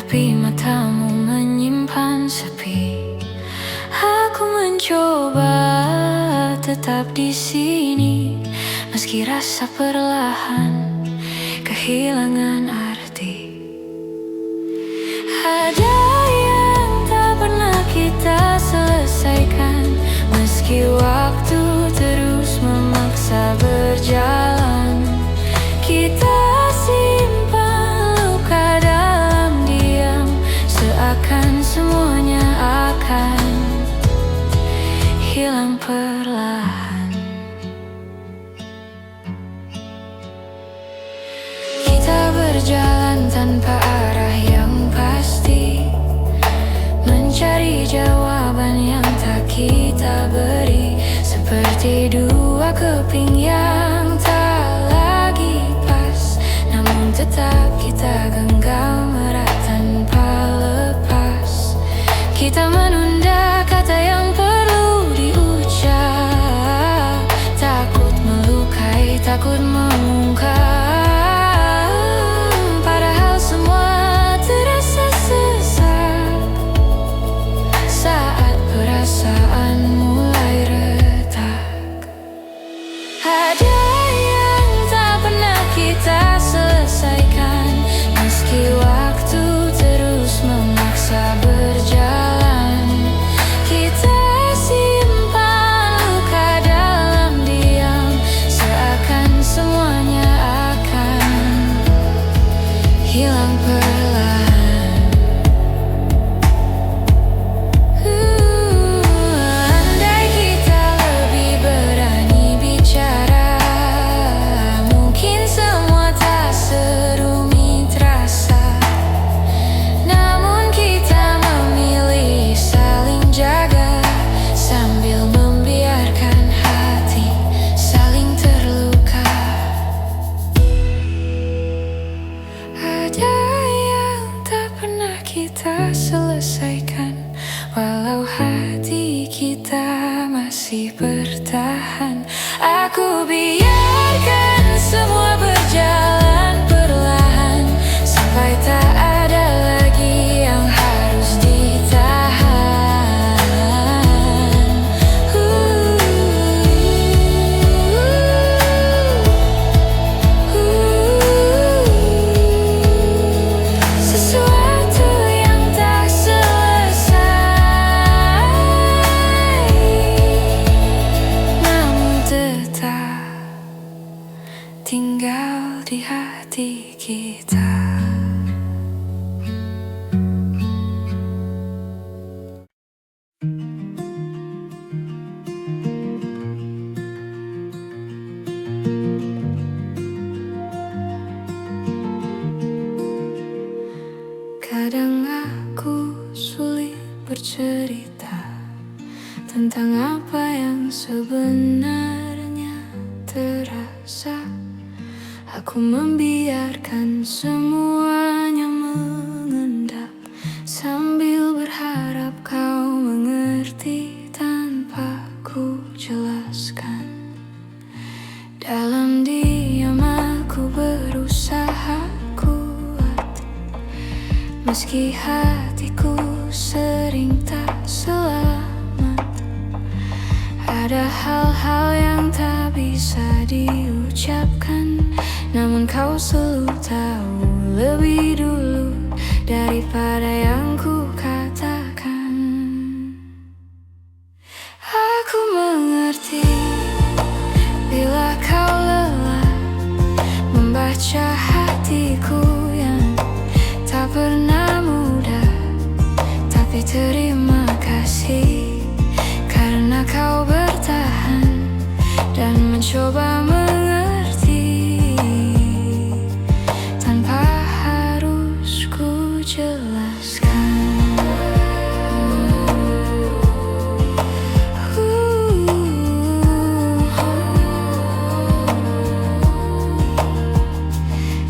tapi matamu menyimpan sepi. Aku mencoba tetap di sini, meski rasa perlahan kehilangan arti. Ada yang tak pernah kita selesaikan, meski waktu terus memaksa berjalan. Kita simpan luka dalam diam, seakan semuanya akan hilang perlahan. Kita berjalan tanpa arah yang pasti, mencari jawaban yang tak kita beri, seperti dua keping yang tak lagi pas, namun tetap kita genggam erat tanpa lepas. Kita menunda kata yang perlu diucap, takut melukai, takut mengungkap, padahal semua terasa sesak saat perasaan mulai retak. Ada yang tak pernah kita selesaikan, meski waktu terus memaksa berjalan. Kita simpan luka dalam diam, seakan semuanya akan hilang perlahan. Andai kita lebih berani bicara, mungkin semua tak serumit rasa. Namun kita memilih saling jaga, sambil membiarkan hati saling terluka. Ada yang tak pernah kita selesaikan, walau hati kita masih bertahan. Aku biarkan semua berjalan perlahan, sampai tak ada lagi yang harus ditahan. Sesuatu yang tak selesai, namun tetap tinggal di hati kita. Kadang aku sulit bercerita tentang apa yang sebenarnya terasa. Aku membiarkan semuanya mengendap, sambil berharap kau mengerti tanpa ku jelaskan. Dalam diam aku berusaha kuat, meski hatiku sering tak selamat. Ada hal-hal yang tak bisa diucapkan, namun kau selalu tahu lebih dulu daripada yang ku katakan. Aku mengerti bila kau lelah membaca hatiku yang tak pernah mudah, tapi terima kasih karena kau bertahan dan mencoba mengerti tanpa harus ku jelaskan.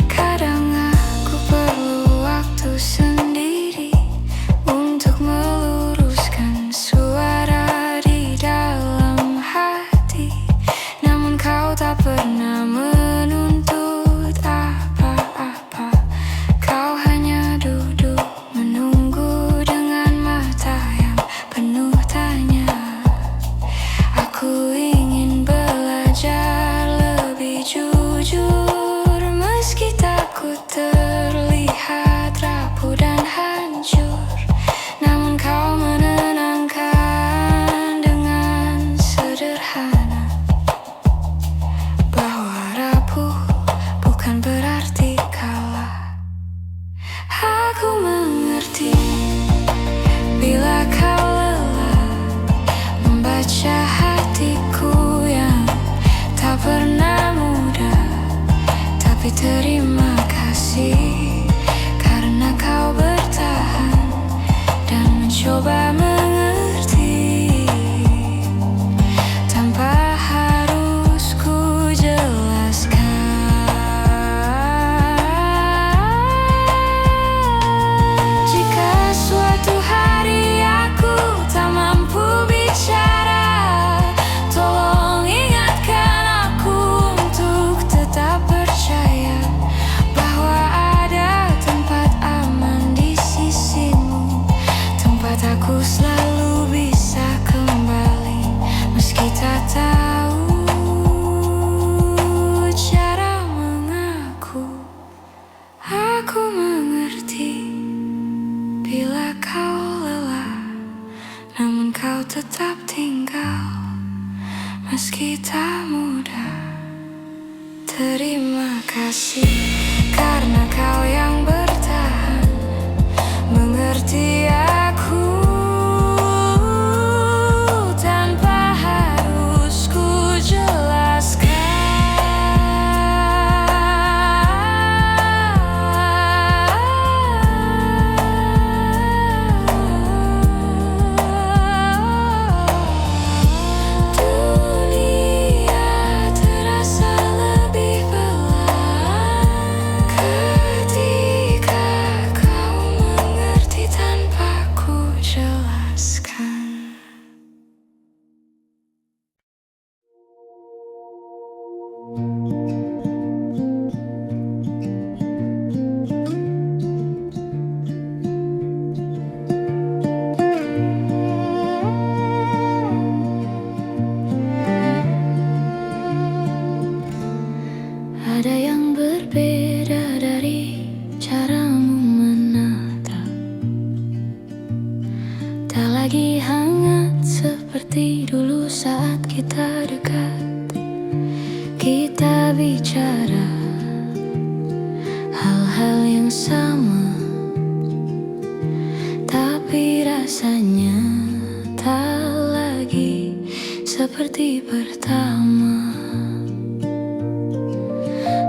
Kadang aku perlu waktu sendiri untuk meluruskan suara di dalam hati, namun kau tak pernah menuntut apa-apa. Kau hanya duduk membaca hatiku yang tak pernah mudah. Tapi terima kasih karena kau bertahan dan mencoba mengerti tanpa harus ku jelaskan. Jika suatu hari aku tak mampu bicara, tolong ingatkan aku untuk tetap percaya bahwa ada tempat aman di sisimu, tempat aku selalu bisa kembali meski tak tahu cara mengaku. Aku mengerti bila kau lelah, namun kau tetap tinggal meski tak mudah. Terima kasih karena kau yang bertahan mengerti aku tanpa harus ku jelaskan. Dunia terasa lebih pelan ketika kau mengerti tanpa ku jelaskan. Ada yang berbeda dari caramu menatap, tak lagi hangat seperti dulu saat kita dekat. Kita bicara hal-hal yang sama, tapi rasanya tak lagi seperti pertama.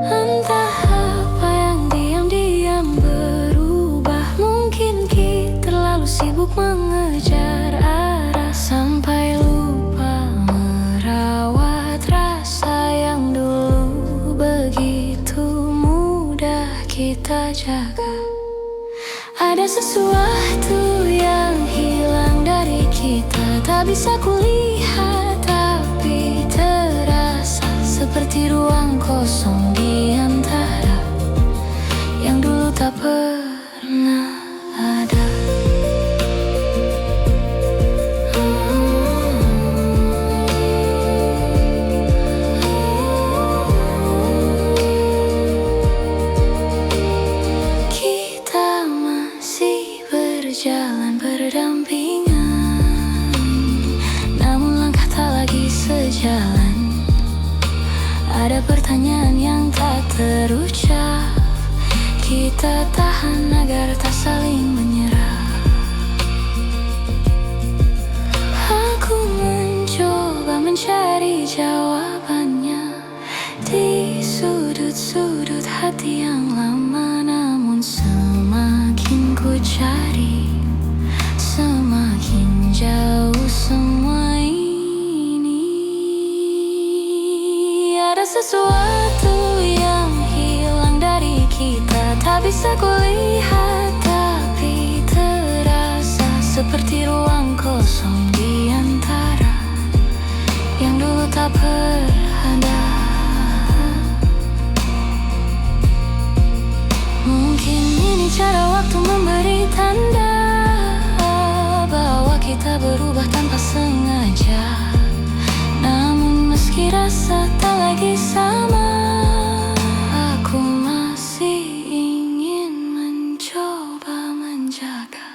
Entah apa yang diam-diam berubah. Mungkin kita terlalu sibuk mengejar arah sampai lupa merawat rasa yang dulu begitu mudah kita jaga. Ada sesuatu yang hilang dari kita, tak bisa kulihat tapi terasa seperti ruang kosong di antara yang dulu tak pernah ada. Kita masih berjalan berdampingan, namun langkah tak lagi sejalan. Ada pertanyaan yang tak terucap, kita tahan agar tak saling menyerah. Aku mencoba mencari jawabannya di sudut-sudut hati yang lama, namun semakin ku cari, semakin jauh semua ini. Ada sesuatu yang hilang dari kita, tak bisa kulihat tapi terasa seperti ruang kosong di antara yang dulu tak berada. Mungkin ini cara waktu memberi tanda bahwa kita berubah tanpa sengaja. Namun meski rasa tak lagi sama, aku masih ingin mencoba menjaga.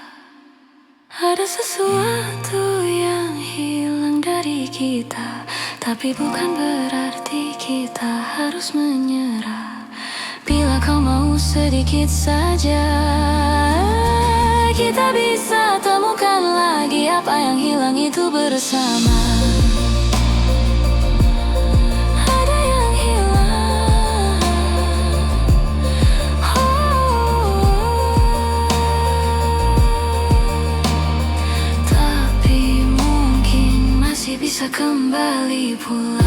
Ada sesuatu yang hilang dari kita, tapi bukan berarti kita harus menyerah. Bila kau mau sedikit saja, kita bisa temukan lagi apa yang hilang itu bersama. kembali pulang.